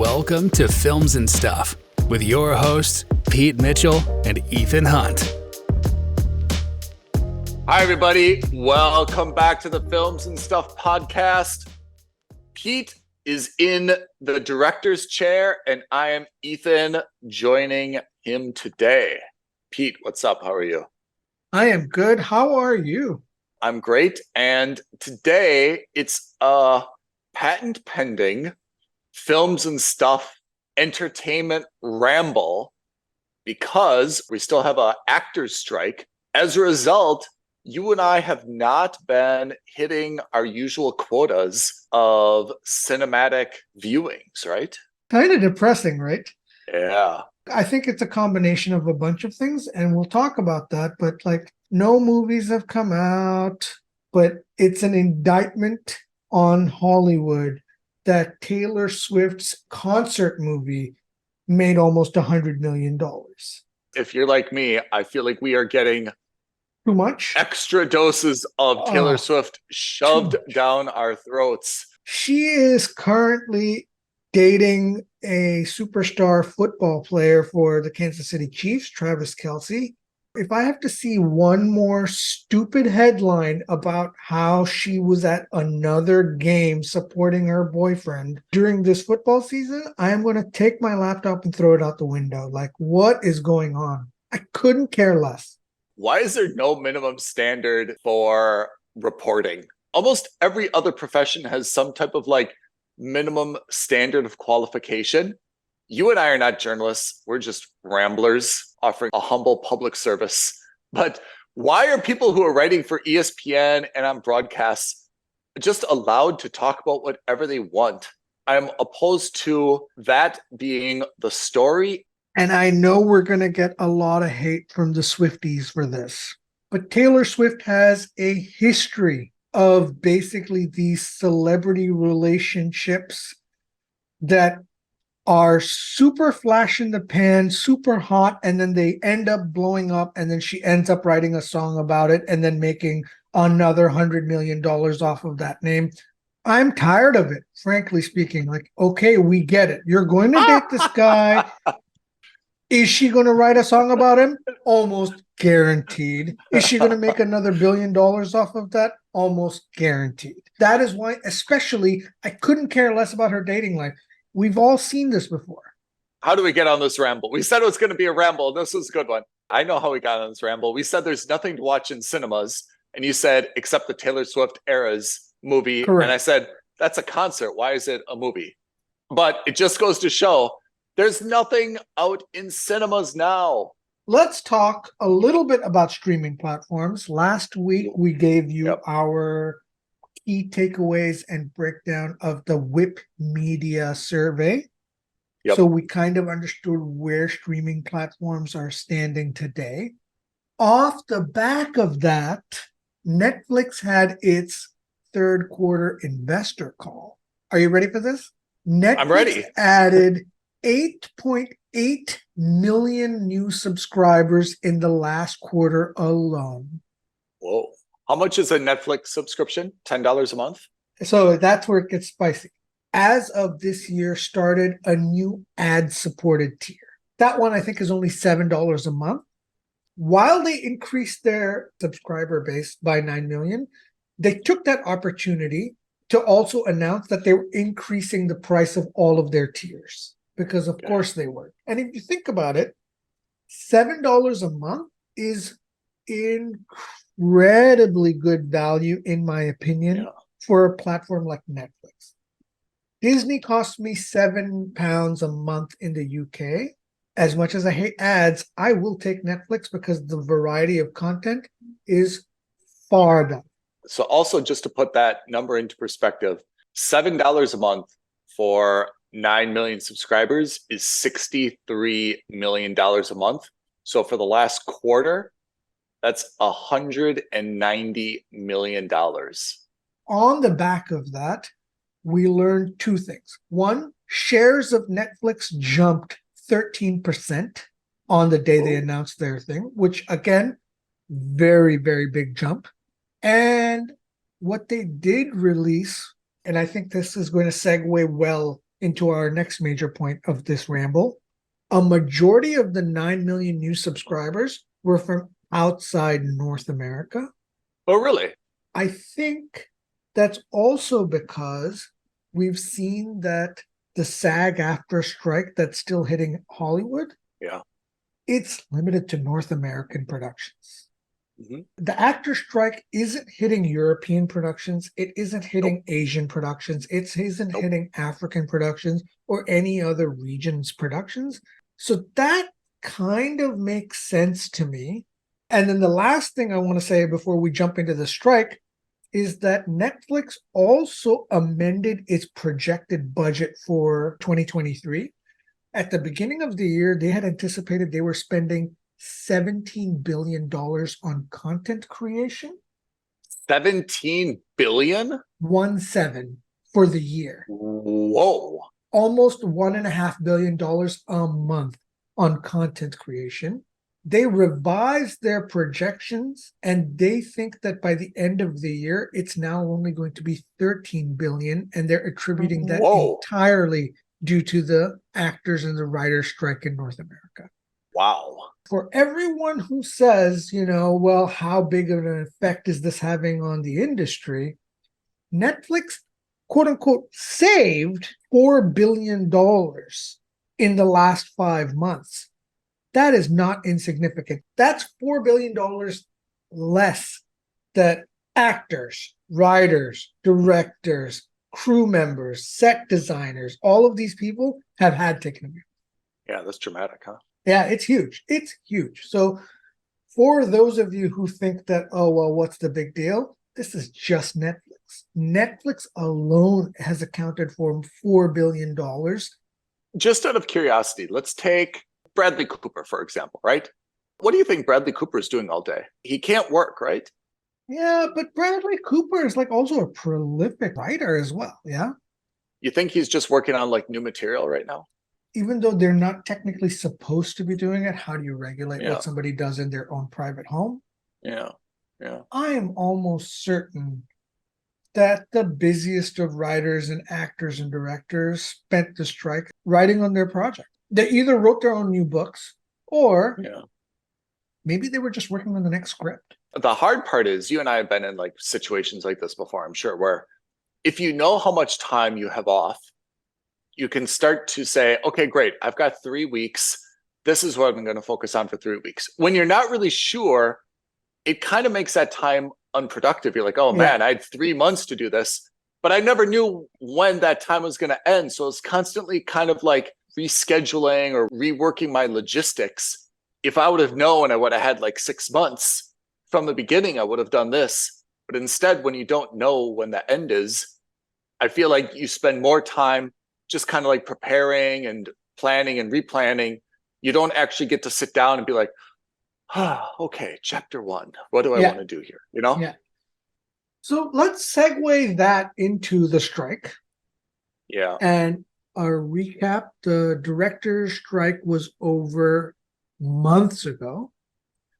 Welcome to Films and Stuff with your hosts, Pete Mitchell and Ethan Hunt. Hi, everybody. Welcome back to the Films and Stuff podcast. Pete is in the director's chair, and I am Ethan, joining him today. Pete, what's up? How are you? I am good. How are you? I'm great. And today it's a patent pending Films and Stuff entertainment ramble because we still have an actors strike. As a result, you and I have not been hitting our usual quotas of cinematic viewings, right? Kind of depressing, right? Yeah. I think it's a combination of a bunch of things, and we'll talk about that. But no movies have come out, but it's an indictment on Hollywood that Taylor Swift's concert movie made almost $100 million. If you're like me, I feel like we are getting Too much? extra doses of Taylor Swift shoved down our throats. She is currently dating a superstar football player for the Kansas City Chiefs, Travis Kelce. If I have to see one more stupid headline about how she was at another game supporting her boyfriend during this football season, I am going to take my laptop and throw it out the window. What is going on? I couldn't care less. Why is there no minimum standard for reporting? Almost every other profession has some type of minimum standard of qualification. You and I are not journalists. We're just ramblers offering a humble public service. But why are people who are writing for ESPN and on broadcasts just allowed to talk about whatever they want? I'm opposed to that being the story. And I know we're going to get a lot of hate from the Swifties for this. But Taylor Swift has a history of basically these celebrity relationships that are super flash in the pan, super hot, and then they end up blowing up, and then she ends up writing a song about it and then making another $100 million off of that name. I'm tired of it, frankly speaking. Okay, we get it. You're going to date this guy. Is she going to write a song about him? Almost guaranteed. Is she going to make another $1 billion off of that? Almost guaranteed. That is why, especially, I couldn't care less about her dating life. We've all seen this before. How do we get on this ramble? We said it was going to be a ramble. This was a good one. I know how we got on this ramble. We said there's nothing to watch in cinemas. And you said, except the Taylor Swift Eras movie. Correct. And I said, that's a concert. Why is it a movie? But it just goes to show there's nothing out in cinemas now. Let's talk a little bit about streaming platforms. Last week, we gave you our key takeaways and breakdown of the Whip Media survey. So we kind of understood where streaming platforms are standing today. Off the back of that, Netflix had its third quarter investor call. Are you ready for this? Netflix I'm ready. Added 8.8 million new subscribers in the last quarter alone. Whoa. How much is a Netflix subscription? $10 a month? So that's where it gets spicy. As of this year, started a new ad-supported tier. That one, I think, is only $7 a month. While they increased their subscriber base by 9 million, they took that opportunity to also announce that they were increasing the price of all of their tiers. Because, of course, they were. And if you think about it, $7 a month is incredibly good value, in my opinion, for a platform like Netflix. Disney cost me £7 a month in the UK. As much as I hate ads, I will take Netflix because the variety of content is far better. So also, just to put that number into perspective, $7 a month for 9 million subscribers is $63 million a month. So for the last quarter, that's $190 million. On the back of that, we learned two things. One, shares of Netflix jumped 13% on the day they announced their thing, which again, very, very big jump. And what they did release, and I think this is going to segue well into our next major point of this ramble. A majority of the 9 million new subscribers were from outside North America. Oh, really? I think that's also because we've seen that the SAG AFTRA strike that's still hitting Hollywood, Yeah. it's limited to North American productions. Mm-hmm. The actor strike isn't hitting European productions. It isn't hitting Asian productions. It isn't hitting African productions or any other region's productions. So that kind of makes sense to me. And then the last thing I want to say before we jump into the strike is that Netflix also amended its projected budget for 2023. At the beginning of the year, they had anticipated they were spending $17 billion on content creation. 17 billion? 17 for the year. Whoa. Almost $1.5 billion a month on content creation. They revised their projections and they think that by the end of the year, it's now only going to be 13 billion. And they're attributing that entirely due to the actors and the writers' strike in North America. Wow. For everyone who says, well, how big of an effect is this having on the industry? Netflix, quote unquote, saved $4 billion in the last 5 months. That is not insignificant. That's $4 billion less that actors, writers, directors, crew members, set designers, all of these people have had taken away. Yeah, that's dramatic, huh? Yeah, it's huge. It's huge. So for those of you who think that, oh, well, what's the big deal? This is just Netflix. Netflix alone has accounted for $4 billion. Just out of curiosity, let's take Bradley Cooper, for example, right? What do you think Bradley Cooper is doing all day? He can't work, right? Yeah, but Bradley Cooper is also a prolific writer as well, yeah? You think he's just working on new material right now? Even though they're not technically supposed to be doing it, how do you regulate what somebody does in their own private home? Yeah. I am almost certain that the busiest of writers and actors and directors spent the strike writing on their project. They either wrote their own new books or maybe they were just working on the next script. The hard part is you and I have been in situations like this before, I'm sure, where if you know how much time you have off, you can start to say, okay, great, I've got 3 weeks. This is what I'm going to focus on for 3 weeks. When you're not really sure, it kind of makes that time unproductive. You're like, oh man, I had 3 months to do this, but I never knew when that time was going to end. So it's constantly kind of rescheduling or reworking my logistics. If I would have known, I would have had 6 months from the beginning, I would have done this. But instead, when you don't know when the end is, I feel like you spend more time just kind of preparing and planning and replanning. You don't actually get to sit down and be like, okay, chapter 1. What do I want to do here? Yeah. So let's segue that into the strike. Yeah. And a recap, the director's strike was over months ago.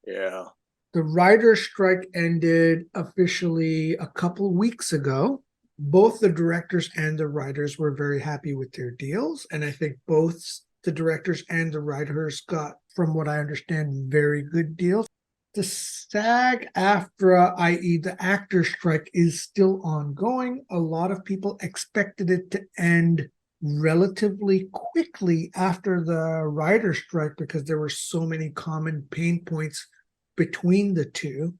Yeah. The writer's strike ended officially a couple weeks ago. Both the directors and the writers were very happy with their deals. And I think both the directors and the writers got, from what I understand, very good deals. The SAG AFTRA, i.e. the actor strike, is still ongoing. A lot of people expected it to end relatively quickly after the writer's strike because there were so many common pain points between the two.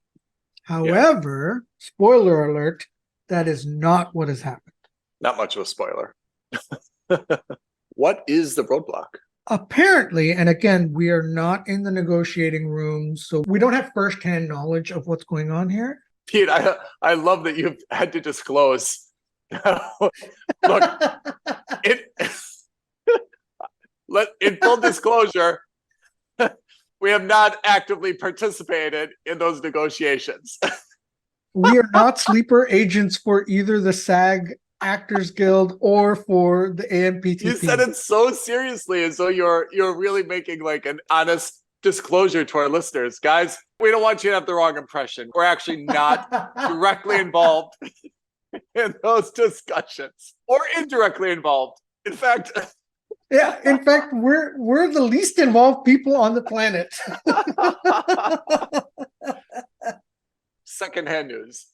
However, spoiler alert, that is not what has happened. Not much of a spoiler. What is the roadblock? Apparently, and again, we are not in the negotiating room, so we don't have firsthand knowledge of what's going on here. Pete, I love that you've had to disclose. Look, in full disclosure, we have not actively participated in those negotiations. We are not sleeper agents for either the SAG Actors Guild or for the AMPTP. You said it so seriously, as though you're really making an honest disclosure to our listeners. Guys, we don't want you to have the wrong impression. We're actually not directly involved in those discussions, or indirectly involved. In fact, Yeah, in fact, we're the least involved people on the planet. secondhand news.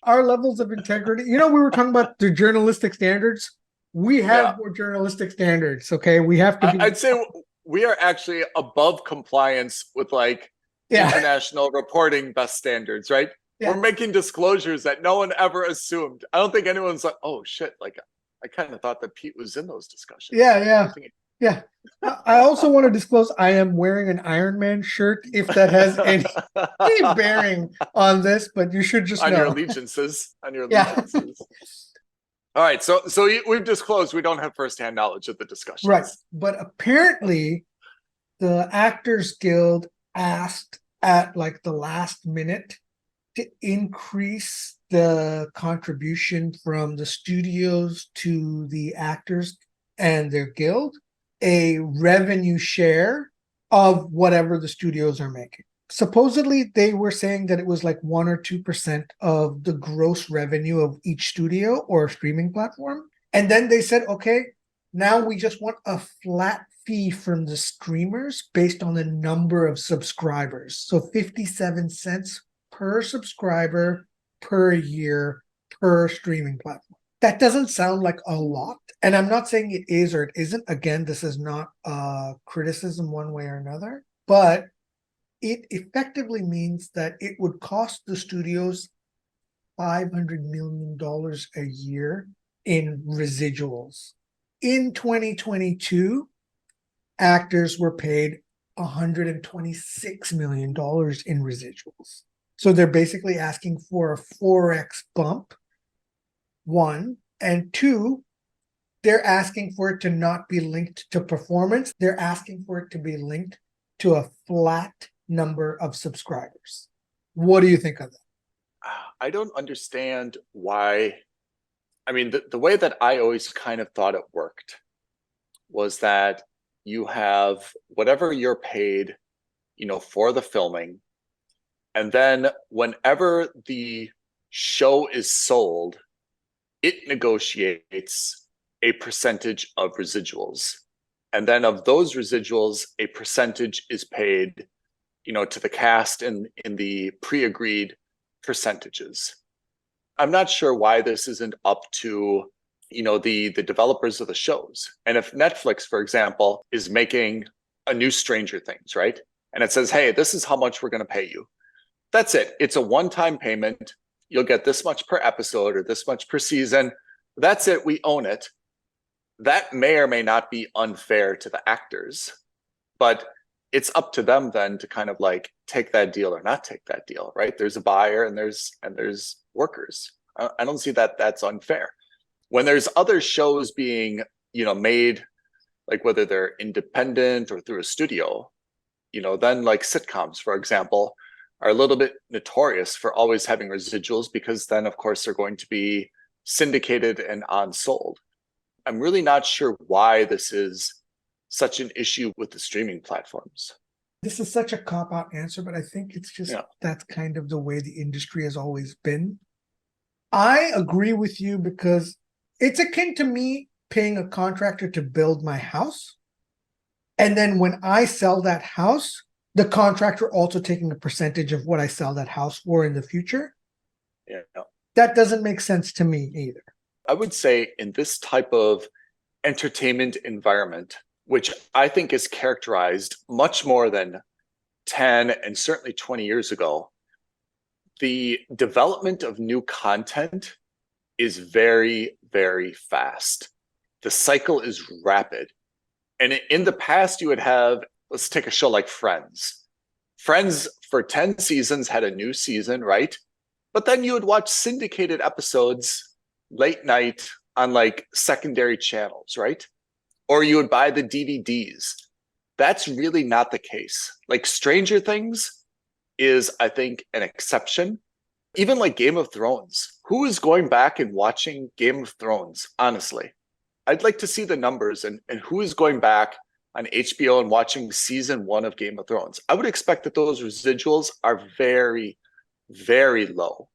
Our levels of integrity. You know, we were talking about the journalistic standards. We Yeah, have more journalistic standards. Okay, we have to be. I'd say we are actually above compliance with like Yeah, international reporting best standards, right? We're yeah, making disclosures that no one ever assumed. I don't think anyone's like, oh shit, like I kind of thought that Pete was in those discussions. yeah, yeah, I yeah. I also want to disclose I am wearing an Iron Man shirt. If that has any bearing on this, but you should just on your know. allegiances, on your Yeah, allegiances. All right, so we've disclosed we don't have firsthand knowledge of the right. discussions. But apparently, the Actors Guild asked at like the last minute to increase the contribution from the studios to the actors and their guild, a revenue share of whatever the studios are making. Supposedly, they were saying that it was like 1 or 2% of the gross revenue of each studio or streaming platform. And then they said, okay, now we just want a flat fee from the streamers based on the number of subscribers. So 57 cents per subscriber per year per streaming platform. That doesn't sound like a lot. And I'm not saying it is or it isn't. Again, this is not a criticism one way or another, but it effectively means that it would cost the studios $500 million a year in residuals. In 2022, actors were paid $126 million in residuals. So they're basically asking for a 4x bump, one. And two, they're asking for it to not be linked to performance. They're asking for it to be linked to a flat number of subscribers. What do you think of that? I don't understand why. I mean, the way that I always kind of thought it worked was that you have whatever you're paid, for the filming. And then whenever the show is sold, it negotiates a percentage of residuals. And then of those residuals, a percentage is paid, to the cast in the pre-agreed percentages. I'm not sure why this isn't up to, the developers of the shows. And if Netflix, for example, is making a new Stranger Things, right? And it says, hey, this is how much we're going to pay you. That's it. It's a one-time payment. You'll get this much per episode or this much per season. That's it. We own it. That may or may not be unfair to the actors, but it's up to them then to kind of like take that deal or not take that deal, right? There's a buyer and there's workers. I don't see that that's unfair. When there's other shows being, made, like whether they're independent or through a studio, then like sitcoms, for example, are a little bit notorious for always having residuals because then, of course, they're going to be syndicated and on-sold. I'm really not sure why this is such an issue with the streaming platforms. This is such a cop-out answer, but I think it's just that's kind of the way the industry has always been. I agree with you because it's akin to me paying a contractor to build my house. And then when I sell that house, the contractor also taking a percentage of what I sell that house for in the future. Yeah. That doesn't make sense to me either. I would say in this type of entertainment environment, which I think is characterized much more than 10 and certainly 20 years ago, the development of new content is very, very fast. The cycle is rapid. And in the past, you would have, let's take a show like Friends. Friends for 10 seasons had a new season, right? But then you would watch syndicated episodes late night on like secondary channels, right? Or you would buy the DVDs. That's really not the case. Like Stranger Things is, I think, an exception. Even like Game of Thrones. Who is going back and watching Game of Thrones, honestly? I'd like to see the numbers and who is going back on HBO and watching season 1 of Game of Thrones. I would expect that those residuals are very, very low.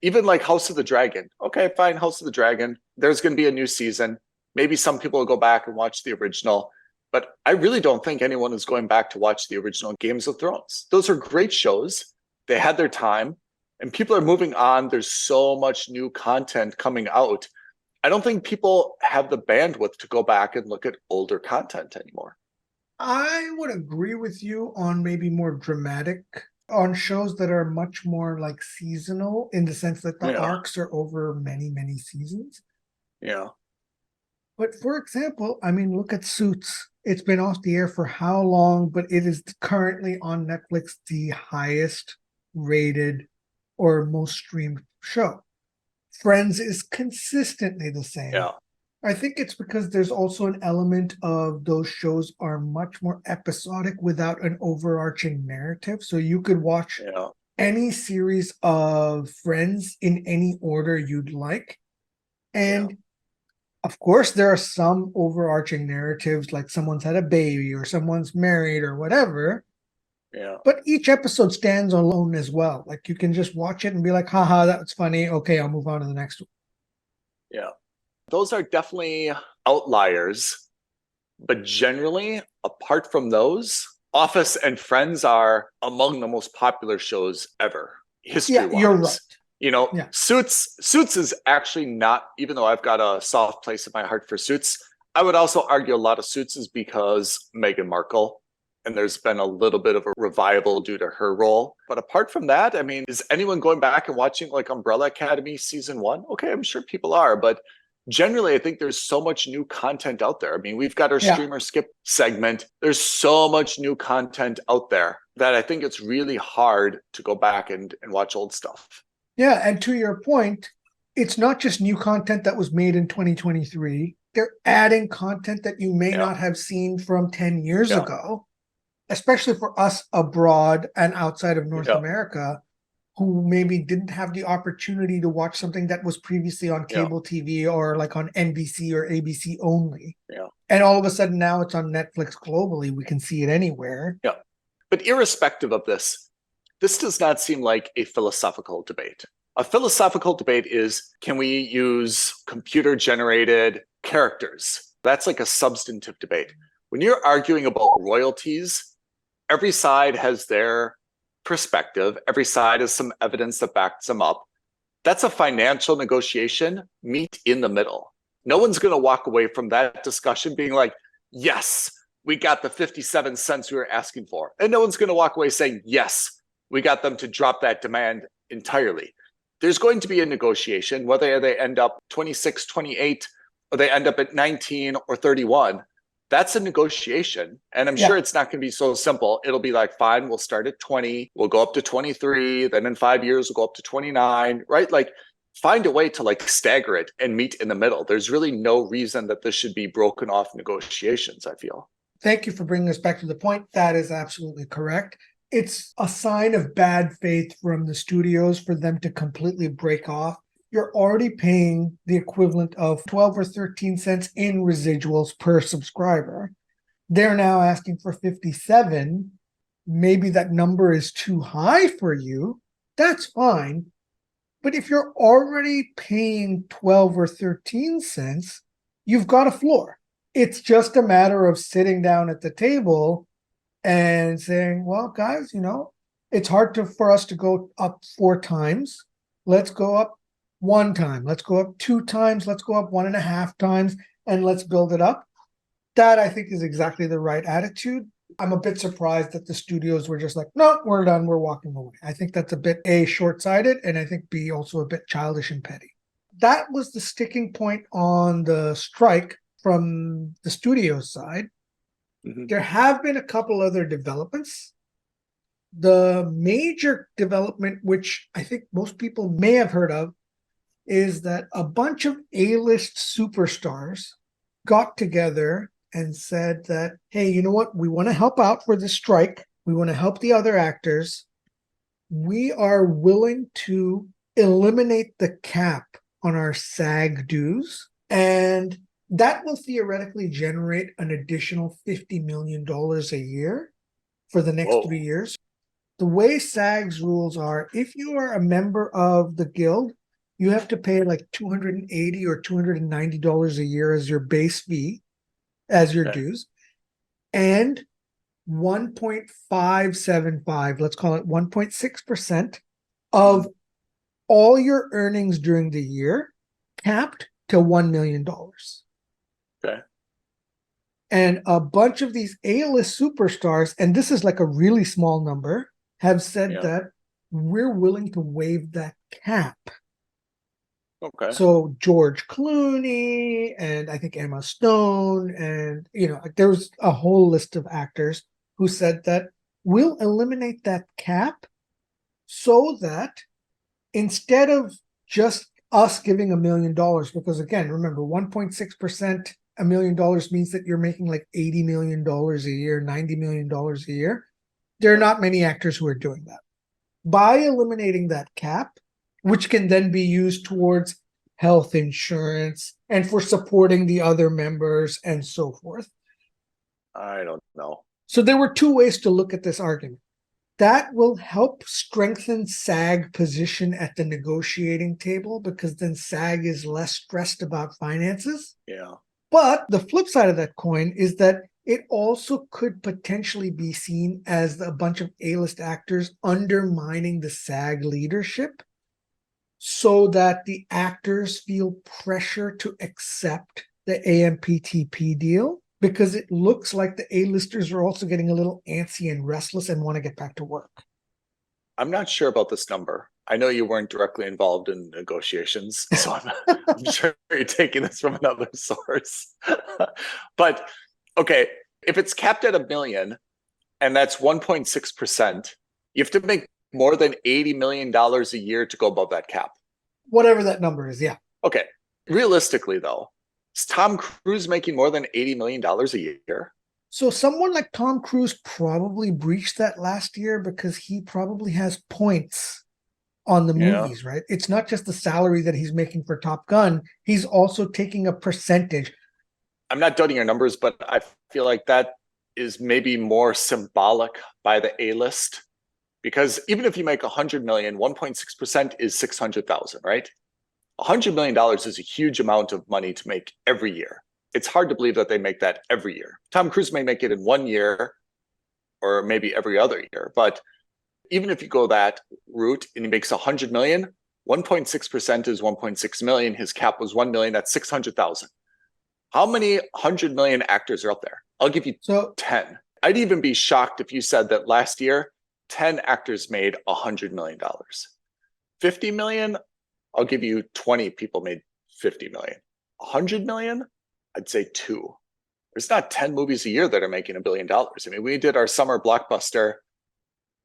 Even like House of the Dragon. Okay, fine, House of the Dragon. There's going to be a new season. Maybe some people will go back and watch the original, but I really don't think anyone is going back to watch the original Games of Thrones. Those are great shows. They had their time, and people are moving on. There's so much new content coming out. I don't think people have the bandwidth to go back and look at older content anymore. I would agree with you on maybe more dramatic, on shows that are much more like seasonal in the sense that the arcs are over many, many seasons. Yeah. But for example, I mean, look at Suits. It's been off the air for how long, but it is currently on Netflix, the highest rated or most streamed show. Friends is consistently the same. Yeah. I think it's because there's also an element of those shows are much more episodic without an overarching narrative. So you could watch any series of Friends in any order you'd like. And of course, there are some overarching narratives, like someone's had a baby or someone's married or whatever. Yeah. But each episode stands alone as well. Like you can just watch it and be like, haha, that's funny. Okay, I'll move on to the next one. Yeah. Those are definitely outliers. But generally, apart from those, Office and Friends are among the most popular shows ever, history-wise. Yeah, you're right. You know, Suits is actually not, even though I've got a soft place in my heart for Suits, I would also argue a lot of Suits is because Meghan Markle, and there's been a little bit of a revival due to her role. But apart from that, I mean, is anyone going back and watching like Umbrella Academy season 1? Okay, I'm sure people are, but generally, I think there's so much new content out there. I mean, we've got our streamer skip segment. There's so much new content out there that I think it's really hard to go back and watch old stuff. Yeah, and to your point, it's not just new content that was made in 2023. They're adding content that you may not have seen from 10 years ago, especially for us abroad and outside of North America, who maybe didn't have the opportunity to watch something that was previously on cable TV or like on NBC or ABC only. Yeah. And all of a sudden now it's on Netflix globally. We can see it anywhere. Yeah. But irrespective of this does not seem like a philosophical debate. A philosophical debate is, can we use computer-generated characters? That's like a substantive debate. When you're arguing about royalties, every side has their perspective. Every side has some evidence that backs them up. That's a financial negotiation. Meet in the middle. No one's going to walk away from that discussion being like, yes, we got the 57 cents we were asking for. And no one's going to walk away saying, yes, we got them to drop that demand entirely. There's going to be a negotiation, whether they end up 26, 28, or they end up at 19 or 31. That's a negotiation. And I'm sure it's not going to be so simple. It'll be like, fine, we'll start at 20, we'll go up to 23, then in 5 years, we'll go up to 29, right? Like, find a way to like stagger it and meet in the middle. There's really no reason that this should be broken off negotiations, I feel. Thank you for bringing us back to the point. That is absolutely correct. It's a sign of bad faith from the studios for them to completely break off. You're already paying the equivalent of 12 or 13 cents in residuals per subscriber. They're now asking for 57. Maybe that number is too high for you. That's fine. But if you're already paying 12 or 13 cents, you've got a floor. It's just a matter of sitting down at the table and saying, well, guys, you know, it's hard for us to go up 4 times. Let's go up 1 time. Let's go up 2 times. Let's go up 1.5 times, and let's build it up. That, I think, is exactly the right attitude. I'm a bit surprised that the studios were just like, no, we're done. We're walking away. I think that's a bit A, short-sighted, and I think B, also a bit childish and petty. That was the sticking point on the strike from the studio side. There have been a couple other developments. The major development, which I think most people may have heard of, is that a bunch of A-list superstars got together and said that, hey, you know what? We want to help out for this strike. We want to help the other actors. We are willing to eliminate the cap on our SAG dues, and that will theoretically generate an additional $50 million a year for the next 3 years. The way SAG's rules are, if you are a member of the guild, you have to pay like $280 or $290 a year as your base fee, as your dues, and 1.575, let's call it 1.6% of all your earnings during the year, capped to $1 million. Okay. And a bunch of these A-list superstars, and this is like a really small number, have said that we're willing to waive that cap. Okay. So George Clooney and I think Emma Stone, and there was a whole list of actors who said that we'll eliminate that cap so that instead of just us giving $1 million, because again, remember, 1.6%, $1 million means that you're making like $80 million a year, $90 million a year. There are not many actors who are doing that. By eliminating that cap, which can then be used towards health insurance and for supporting the other members and so forth. I don't know. So there were two ways to look at this argument. That will help strengthen SAG position at the negotiating table because then SAG is less stressed about finances. Yeah. But the flip side of that coin is that it also could potentially be seen as a bunch of A-list actors undermining the SAG leadership so that the actors feel pressure to accept the AMPTP deal because it looks like the A-listers are also getting a little antsy and restless and want to get back to work. I'm not sure about this number. I know you weren't directly involved in negotiations, so I'm sure you're taking this from another source. But okay, if it's capped at $1 million and that's 1.6%, you have to make more than $80 million a year to go above that cap. Whatever that number is, yeah. Okay. Realistically, though, is Tom Cruise making more than $80 million a year? So someone like Tom Cruise probably breached that last year because he probably has points on the movies, right? It's not just the salary that he's making for Top Gun. He's also taking a percentage. I'm not doubting your numbers, but I feel like that is maybe more symbolic by the A-list. Because even if you make 100 million, 1.6% is 600,000, right? $100 million is a huge amount of money to make every year. It's hard to believe that they make that every year. Tom Cruise may make it in 1 year or maybe every other year. But even if you go that route and he makes 100 million, 1.6% is 1.6 million. His cap was 1 million. That's 600,000. How many 100 million actors are out there? I'll give you 10. I'd even be shocked if you said that last year, 10 actors made $100 million. 50 million, I'll give you 20 people made 50 million. 100 million, I'd say 2. There's not 10 movies a year that are making $1 billion. I mean, we did our summer blockbuster,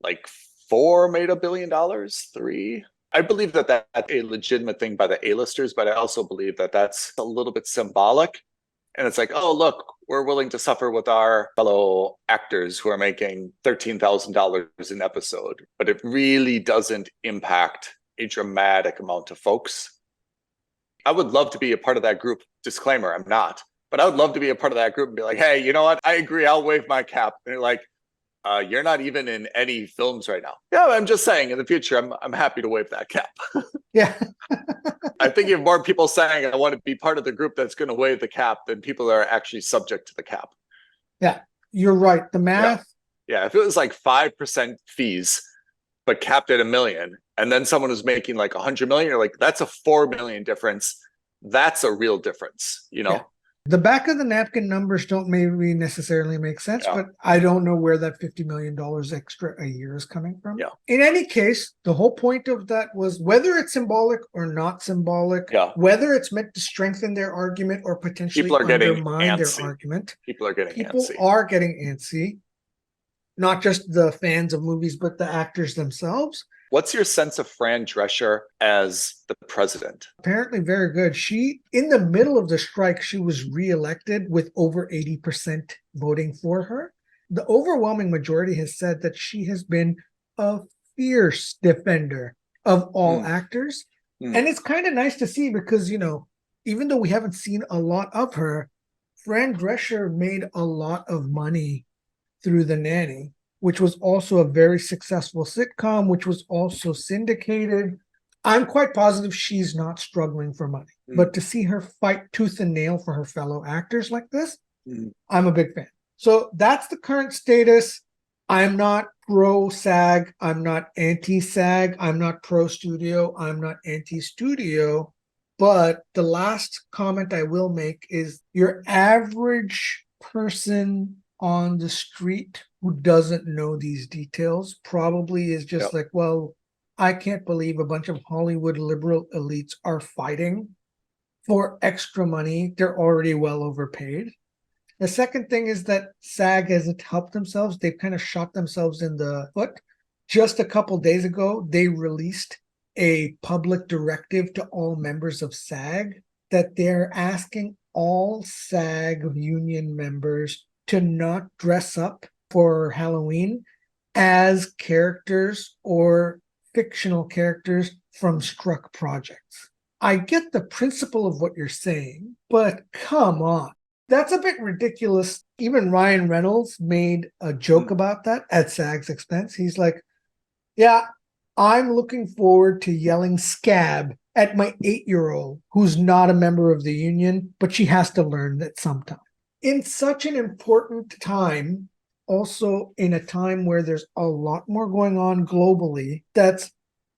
like 4 made $1 billion, 3. I believe that that's a legitimate thing by the A-listers, but I also believe that that's a little bit symbolic. And it's like, oh, look, we're willing to suffer with our fellow actors who are making $13,000 an episode, but it really doesn't impact a dramatic amount of folks. I would love to be a part of that group. Disclaimer, I'm not, but I would love to be a part of that group and be like, hey, you know what? I agree. I'll waive my cap. And you're like, you're not even in any films right now. Yeah, I'm just saying in the future, I'm happy to waive that cap. Yeah. I think you have more people saying I want to be part of the group that's going to waive the cap than people that are actually subject to the cap. Yeah, you're right. The math. Yeah, if it was like 5% fees, but capped at $1 million, and then someone who's making like 100 million, you're like, that's a 4 million difference. That's a real difference, you know? Yeah. The back of the napkin numbers don't maybe necessarily make sense, but I don't know where that $50 million extra a year is coming from. Yeah. In any case, the whole point of that was whether it's symbolic or not symbolic, whether it's meant to strengthen their argument or potentially undermine their argument. People are getting antsy. Not just the fans of movies, but the actors themselves. What's your sense of Fran Drescher as the president? Apparently very good. She, in the middle of the strike, she was reelected with over 80% voting for her. The overwhelming majority has said that she has been a fierce defender of all actors. And it's kind of nice to see because, you know, even though we haven't seen a lot of her, Fran Drescher made a lot of money through The Nanny, which was also a very successful sitcom, which was also syndicated. I'm quite positive she's not struggling for money. But to see her fight tooth and nail for her fellow actors like this, I'm a big fan. So that's the current status. I'm not pro SAG. I'm not anti SAG. I'm not pro studio. I'm not anti studio. But the last comment I will make is your average person on the street who doesn't know these details probably is just like, well, I can't believe a bunch of Hollywood liberal elites are fighting for extra money. They're already well overpaid. The second thing is that SAG hasn't helped themselves. They've kind of shot themselves in the foot. Just a couple days ago, they released a public directive to all members of SAG that they're asking all SAG union members to not dress up for Halloween as characters or fictional characters from struck projects. I get the principle of what you're saying, but come on. That's a bit ridiculous. Even Ryan Reynolds made a joke about that at SAG's expense. He's like, yeah, I'm looking forward to yelling scab at my 8-year-old who's not a member of the union, but she has to learn that sometime. In such an important time, also in a time where there's a lot more going on globally, that's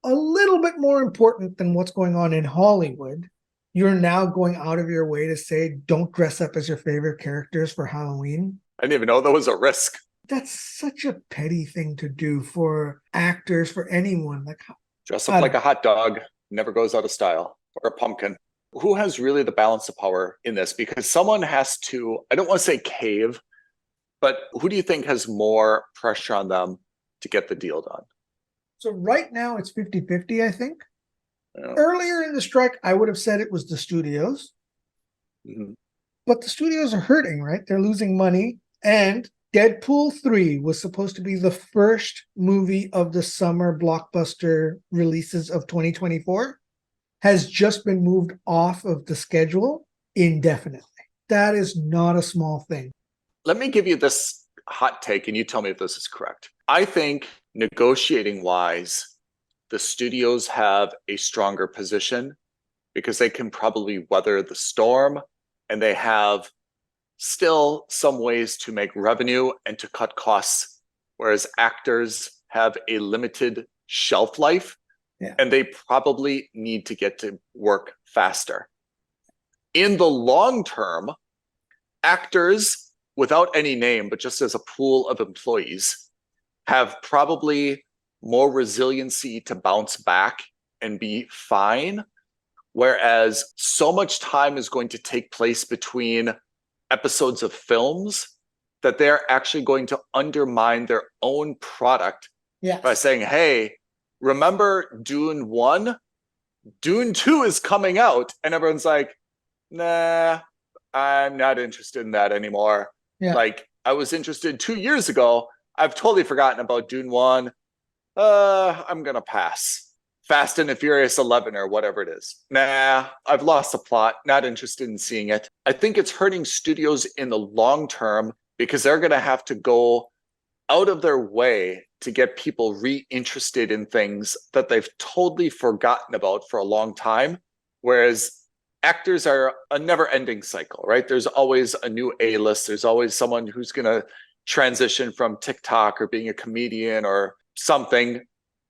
a little bit more important than what's going on in Hollywood. You're now going out of your way to say, don't dress up as your favorite characters for Halloween. I didn't even know that was a risk. That's such a petty thing to do for actors, for anyone. Like, dress up like a hot dog, never goes out of style, or a pumpkin. Who has really the balance of power in this? Because someone has to, I don't want to say cave, but who do you think has more pressure on them to get the deal done? So right now it's 50-50, I think. Earlier in the strike, I would have said it was the studios. But the studios are hurting, right? They're losing money. And Deadpool 3 was supposed to be the first movie of the summer blockbuster releases of 2024, has just been moved off of the schedule indefinitely. That is not a small thing. Let me give you this hot take, and you tell me if this is correct. I think negotiating-wise, the studios have a stronger position because they can probably weather the storm, and they have still some ways to make revenue and to cut costs, whereas actors have a limited shelf life, and they probably need to get to work faster. In the long term, actors, without any name, but just as a pool of employees, have probably more resiliency to bounce back and be fine, whereas so much time is going to take place between episodes of films that they're actually going to undermine their own product by saying, hey, remember Dune 1? Dune 2 is coming out. And everyone's like, nah, I'm not interested in that anymore. Like, I was interested 2 years ago. I've totally forgotten about Dune 1. I'm going to pass. Fast and the Furious 11 or whatever it is. Nah, I've lost the plot. Not interested in seeing it. I think it's hurting studios in the long term because they're going to have to go out of their way to get people re-interested in things that they've totally forgotten about for a long time. Whereas actors are a never-ending cycle, right? There's always a new A-list. There's always someone who's going to transition from TikTok or being a comedian or something.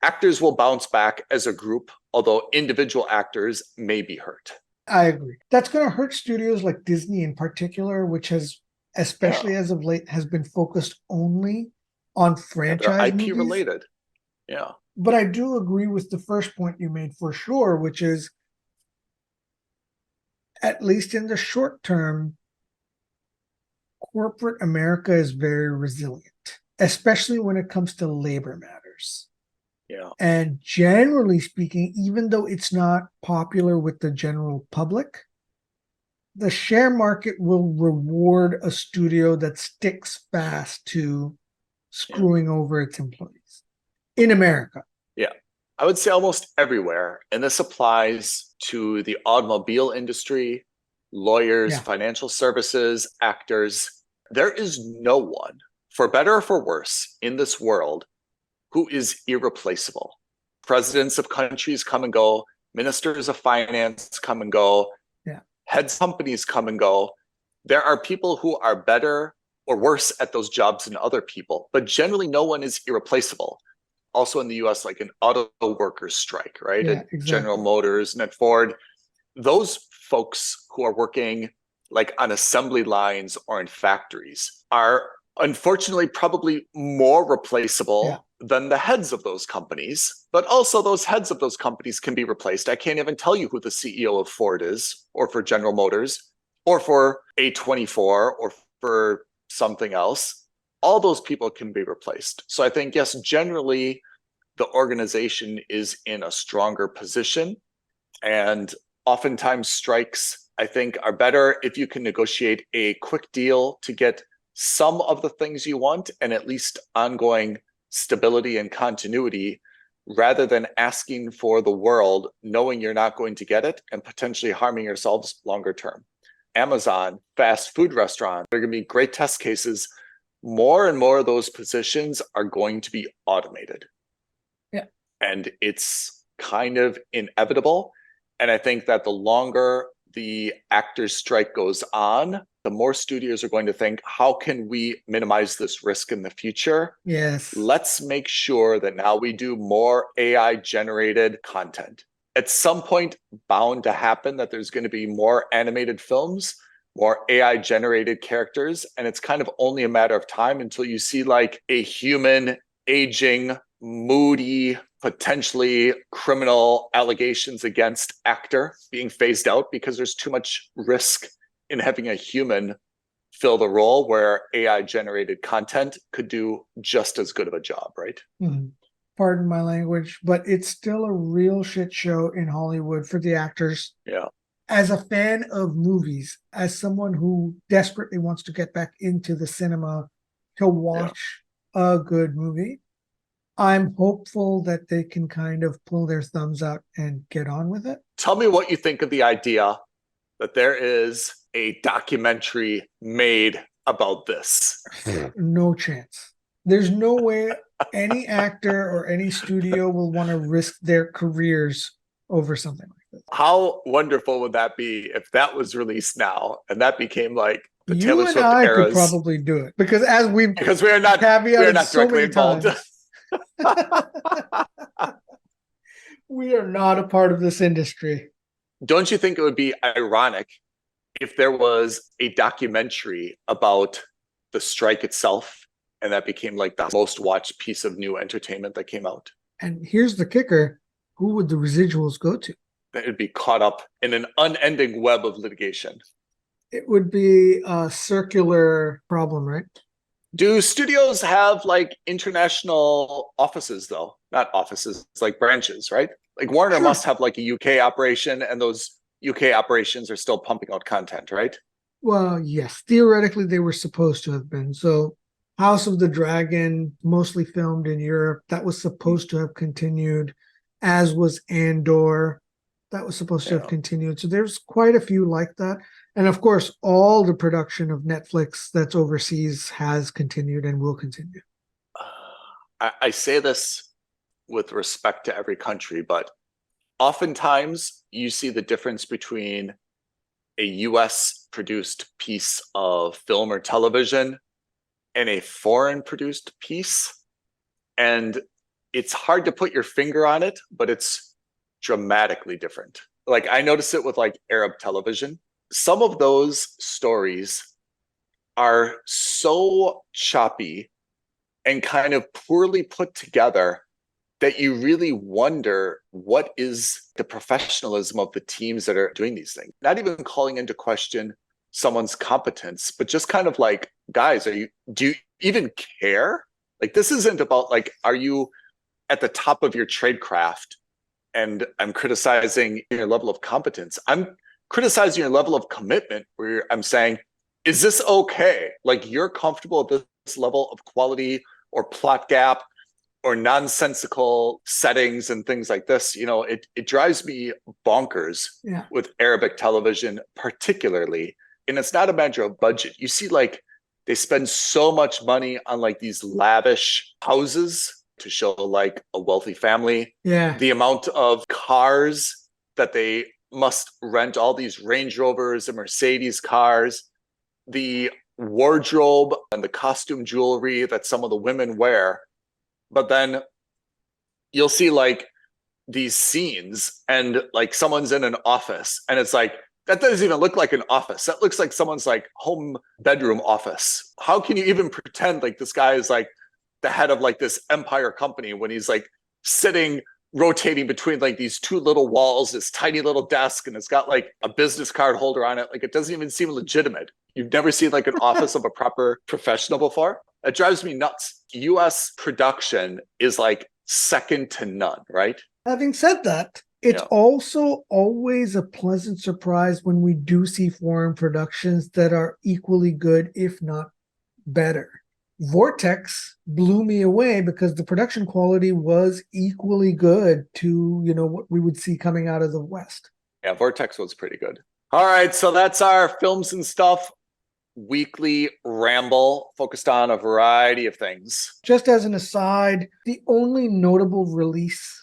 Actors will bounce back as a group, although individual actors may be hurt. I agree. That's going to hurt studios like Disney in particular, which has, especially as of late, has been focused only on franchise IP movies. related. But I do agree with the first point you made for sure, which is, at least in the short term, corporate America is very resilient, especially when it comes to labor matters. And generally speaking, even though it's not popular with the general public, the share market will reward a studio that sticks fast to screwing over its employees in America. I would say almost everywhere. And this applies to the automobile industry, lawyers, financial services, actors. There is no one, for better or for worse, in this world who is irreplaceable. Presidents of countries come and go. Ministers of finance come and go. Yeah. Heads of companies come and go. There are people who are better or worse at those jobs than other people, but generally no one is irreplaceable. Also in the US, like an auto workers strike, right? Yeah, at exactly. General Motors and at Ford, those folks who are working like on assembly lines or in factories are unfortunately probably more replaceable than the heads of those companies, but also those heads of those companies can be replaced. I can't even tell you who the CEO of Ford is, or for General Motors, or for E0224, or for something else. All those people can be replaced. So I think, yes, generally the organization is in a stronger position, and oftentimes strikes, I think, are better if you can negotiate a quick deal to get some of the things you want and at least ongoing stability and continuity, rather than asking for the world, knowing you're not going to get it and potentially harming yourselves longer term. Amazon, fast food restaurant, they're going to be great test cases. More and more of those positions are going to be automated. Yeah. And it's kind of inevitable. And I think that the longer the actors' strike goes on, the more studios are going to think, how can we minimize this risk in the future? Yes. Let's make sure that now we do more AI generated content. At some point, bound to happen that there's going to be more animated films, more AI generated characters. And it's kind of only a matter of time until you see like a human aging, moody, potentially criminal allegations against actor being phased out because there's too much risk in having a human fill the role where AI generated content could do just as good of a job, right? Mm-hmm. Pardon my language, but it's still a real shit show in Hollywood for the actors. Yeah. As a fan of movies, as someone who desperately wants to get back into the cinema to watch a good movie, I'm hopeful that they can kind of pull their thumbs out and get on with it. Tell me what you think of the idea that there is a documentary made about this. No chance. There's no way any actor or any studio will want to risk their careers over something like this. How wonderful would that be if that was released now and that became like the Taylor Swift I eras? could probably do it because we are not so directly involved. We are not a part of this industry. Don't you think it would be ironic if there was a documentary about the strike itself and that became like the most watched piece of new entertainment that came out? And here's the kicker. Who would the residuals go to? That would be caught up in an unending web of litigation. It would be a circular problem, right? Do studios have like international offices though? Not offices, it's like branches, right? Like Warner must have like a UK operation, and those UK operations are still pumping out content, right? Well, yes. Theoretically, they were supposed to have been. So House of the Dragon, mostly filmed in Europe, that was supposed to have continued, as was Andor. That was supposed to have continued. So there's quite a few like that. And of course, all the production of Netflix that's overseas has continued and will continue. I say this with respect to every country, but oftentimes you see the difference between a US produced piece of film or television and a foreign produced piece. And it's hard to put your finger on it, but it's dramatically different. Like I notice it with like Arab television. Some of those stories are so choppy and kind of poorly put together that you really wonder what is the professionalism of the teams that are doing these things. Not even calling into question someone's competence, but just kind of like, guys, do you even care? Like, this isn't about like, are you at the top of your trade craft? And I'm criticizing your level of competence. I'm criticizing your level of commitment where I'm saying, is this okay? Like, you're comfortable at this level of quality or plot gap or nonsensical settings and things like this. You know, it drives me bonkers with Arabic television, particularly. And it's not a matter of budget. You see, like, they spend so much money on like these lavish houses to show like a wealthy family. Yeah. The amount of cars that they must rent, all these Range Rovers and Mercedes cars, the wardrobe and the costume jewelry that some of the women wear. But then you'll see like these scenes and like someone's in an office and it's like, that doesn't even look like an office. That looks like someone's like home bedroom office. How can you even pretend like this guy is like the head of like this empire company when he's like sitting, rotating between like these two little walls, this tiny little desk, and it's got like a business card holder on it. Like it doesn't even seem legitimate. You've never seen like an office of a proper professional before. It drives me nuts. US production is like second to none, right? Having said that, it's also always a pleasant surprise when we do see foreign productions that are equally good, if not better. Vortex blew me away because the production quality was equally good to, what we would see coming out of the West. Yeah, Vortex was pretty good. All right, so that's our films and stuff weekly ramble focused on a variety of things. Just as an aside, the only notable release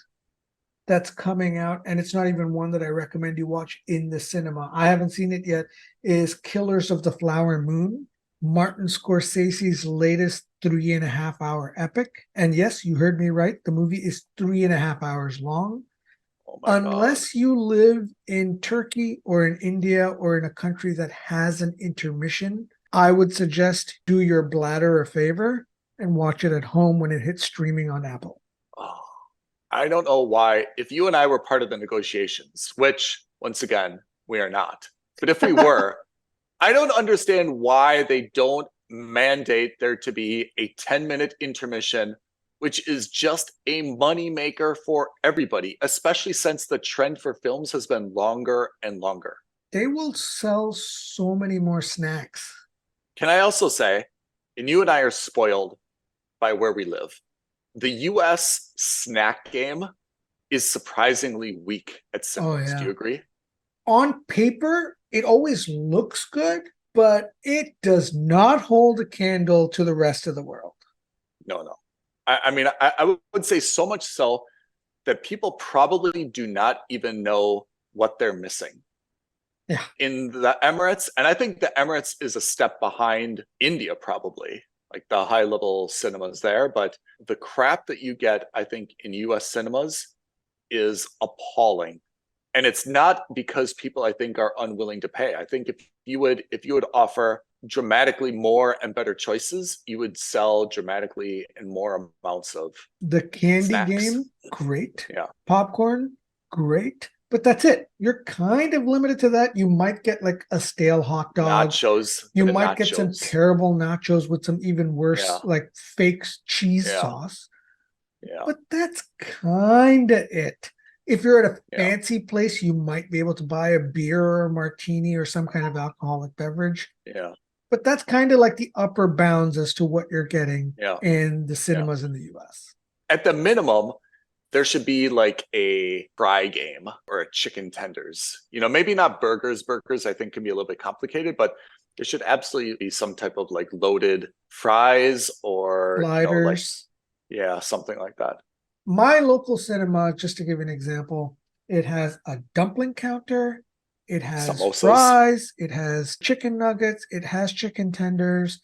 that's coming out, and it's not even one that I recommend you watch in the cinema, I haven't seen it yet, is Killers of the Flower Moon, Martin Scorsese's latest 3.5-hour epic. And yes, you heard me right, the movie is 3.5 hours long. Unless you live in Turkey or in India or in a country that has an intermission, I would suggest do your bladder a favor and watch it at home when it hits streaming on Apple. Oh, I don't know why. If you and I were part of the negotiations, which once again, we are not, but if we were, I don't understand why they don't mandate there to be a 10-minute intermission, which is just a moneymaker for everybody, especially since the trend for films has been longer and longer. They will sell so many more snacks. Can I also say, and you and I are spoiled by where we live, the US snack game is surprisingly weak at cinemas. Do you agree? On paper, it always looks good, but it does not hold a candle to the rest of the world. No. I mean, I would say so much so that people probably do not even know what they're missing. Yeah. In the Emirates, and I think the Emirates is a step behind India probably, like the high-level cinemas there, but the crap that you get, I think, in US cinemas is appalling. And it's not because people, I think, are unwilling to pay. I think if you would offer dramatically more and better choices, you would sell dramatically and more amounts of the candy snacks. Game, great. Yeah. Popcorn, great. But that's it. You're kind of limited to that. You might get like a stale hot dog. Nachos. You might get some terrible nachos with some even worse, like fake cheese sauce. Yeah. But that's kind of it. If you're at a fancy place, you might be able to buy a beer or a martini or some kind of alcoholic beverage. Yeah. But that's kind of like the upper bounds as to what you're getting in the cinemas in the US. At the minimum, there should be like a fry game or a chicken tenders. Maybe not burgers. Burgers, I think, can be a little bit complicated, but there should absolutely be some type of like loaded fries or sliders. Something like that. My local cinema, just to give an example, it has a dumpling counter, it has samosas, fries, it has chicken nuggets, it has chicken tenders,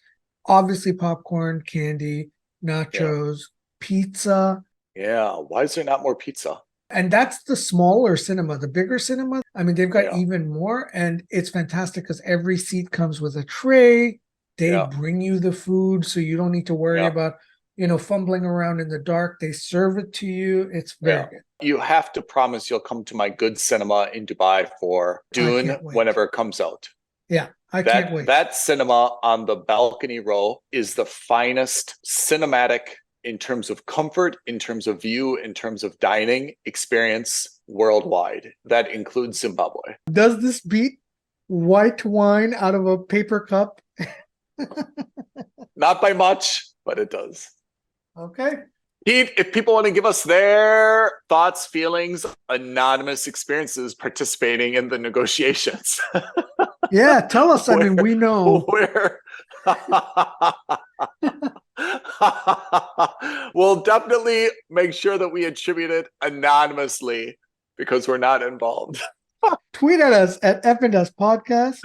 obviously popcorn, candy, nachos, pizza. Yeah, why is there not more pizza? And that's the smaller cinema. The bigger cinema, I mean, they've got even more, and it's fantastic because every seat comes with a tray. They bring you the food, so you don't need to worry about fumbling around in the dark. They serve it to you. It's very good. You have to promise you'll come to my good cinema in Dubai for Dune whenever it comes out. Yeah, I can't wait. That cinema on the balcony row is the finest cinematic in terms of comfort, in terms of view, in terms of dining experience worldwide. That includes Zimbabwe. Does this beat white wine out of a paper cup? Not by much, but it does. Okay. Pete, if people want to give us their thoughts, feelings, anonymous experiences participating in the negotiations. Yeah, tell us. I mean, we know. We'll definitely make sure that we attribute it anonymously because we're not involved. Tweet at us at F&S Podcast.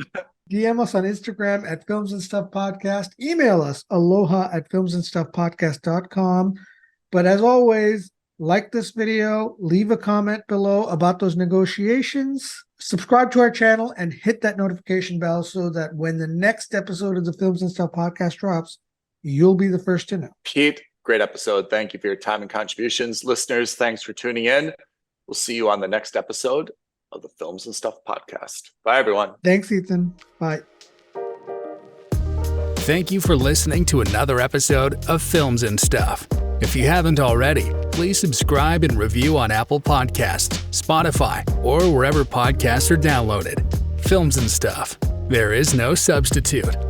DM us on Instagram at Films and Stuff Podcast. Email us aloha at filmsandstuffpodcast.com. But as always, like this video, leave a comment below about those negotiations, subscribe to our channel, and hit that notification bell so that when the next episode of the Films and Stuff Podcast drops, you'll be the first to know. Pete, great episode. Thank you for your time and contributions. Listeners, thanks for tuning in. We'll see you on the next episode of the Films and Stuff Podcast. Bye, everyone. Thanks, Ethan. Bye. Thank you for listening to another episode of Films and Stuff. If you haven't already, please subscribe and review on Apple Podcasts, Spotify, or wherever podcasts are downloaded. Films and Stuff. There is no substitute.